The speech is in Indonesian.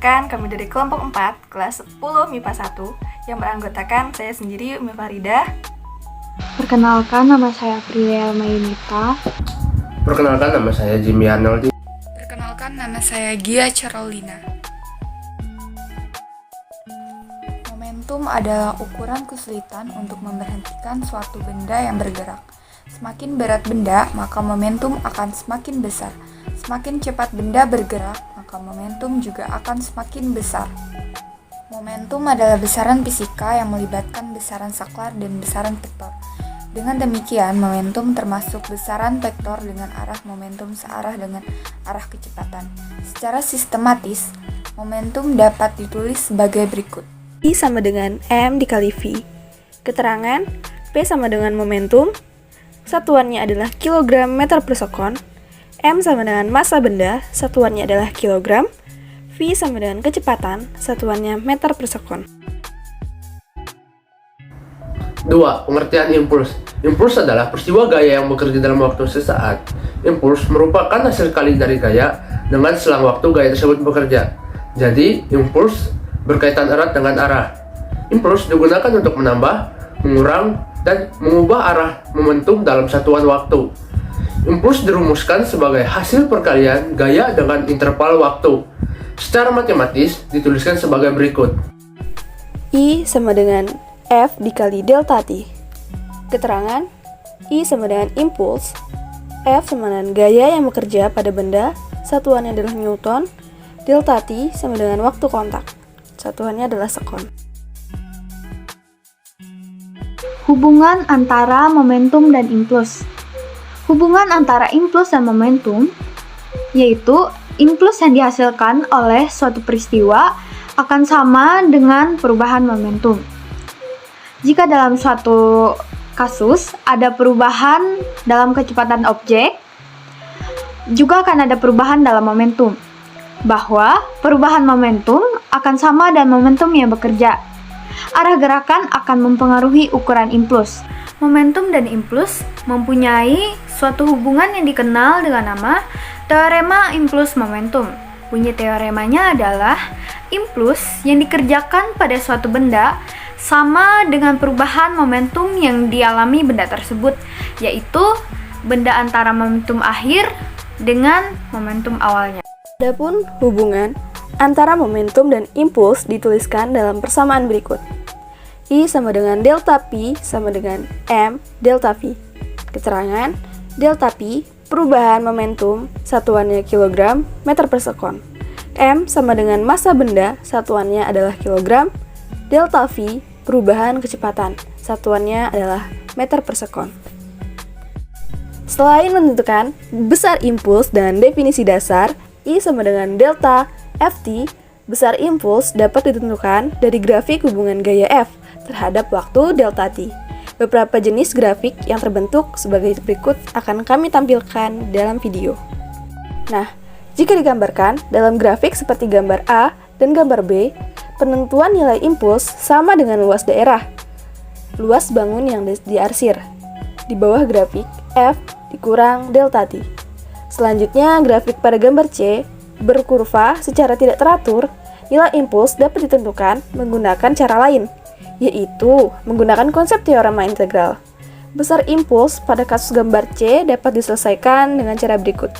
Perkenalkan, kami dari kelompok 4, kelas 10 MIPA 1, yang beranggotakan saya sendiri, Umi Faridah. Perkenalkan, nama saya Aprilia Mayunita. Perkenalkan, nama saya Jimmy Arnoldi. Perkenalkan, nama saya Gia Carolina. Momentum adalah ukuran kesulitan untuk memberhentikan suatu benda yang bergerak. Semakin berat benda, maka momentum akan semakin besar. Semakin cepat benda bergerak, maka momentum juga akan semakin besar. Momentum adalah besaran fisika yang melibatkan besaran saklar dan besaran vektor. Dengan demikian, momentum termasuk besaran vektor dengan arah momentum searah dengan arah kecepatan. Secara sistematis, momentum dapat ditulis sebagai berikut. I sama dengan M dikali V. Keterangan, P sama dengan momentum, satuannya adalah kilogram meter per sekon. M sama dengan massa benda, satuannya adalah kilogram. V sama dengan kecepatan, satuannya meter per sekon. 2. Pengertian impuls. Impuls adalah peristiwa gaya yang bekerja dalam waktu sesaat. Impuls merupakan hasil kali dari gaya dengan selang waktu gaya tersebut bekerja. Jadi, impuls berkaitan erat dengan arah. Impuls digunakan untuk menambah, mengurang, dan mengubah arah momentum dalam satuan waktu. Impuls dirumuskan sebagai hasil perkalian gaya dengan interval waktu. Secara matematis dituliskan sebagai berikut. I sama dengan F dikali delta T. Keterangan, I sama dengan impuls, F sama dengan gaya yang bekerja pada benda, satuannya adalah Newton, delta T sama dengan waktu kontak, satuannya adalah sekon. Hubungan antara momentum dan impuls. Hubungan antara impuls dan momentum, yaitu impuls yang dihasilkan oleh suatu peristiwa akan sama dengan perubahan momentum. Jika dalam suatu kasus ada perubahan dalam kecepatan objek, juga akan ada perubahan dalam momentum, bahwa perubahan momentum akan sama dengan momentum yang bekerja. Arah gerakan akan mempengaruhi ukuran impuls. Momentum dan impuls mempunyai suatu hubungan yang dikenal dengan nama teorema impuls momentum. Bunyi teoremanya adalah impuls yang dikerjakan pada suatu benda sama dengan perubahan momentum yang dialami benda tersebut, yaitu benda antara momentum akhir dengan momentum awalnya. Adapun hubungan antara momentum dan impuls dituliskan dalam persamaan berikut. I sama dengan delta P sama dengan M delta V. Keterangan, delta P perubahan momentum, satuannya kilogram meter per sekon. M sama dengan massa benda, satuannya adalah kilogram. Delta V perubahan kecepatan, satuannya adalah meter per sekon. Selain menentukan besar impuls dan definisi dasar, I sama dengan delta Ft, besar impuls dapat ditentukan dari grafik hubungan gaya F terhadap waktu delta T. Beberapa jenis grafik yang terbentuk sebagai berikut akan kami tampilkan dalam video. Nah, jika digambarkan dalam grafik seperti gambar A dan gambar B, penentuan nilai impuls sama dengan luas daerah, luas bangun yang diarsir. Di bawah grafik, F dikurang delta T. Selanjutnya, grafik pada gambar C berkurva secara tidak teratur. Nilai impuls dapat ditentukan menggunakan cara lain, yaitu menggunakan konsep teorema integral. Besar impuls pada kasus gambar C dapat diselesaikan dengan cara berikut.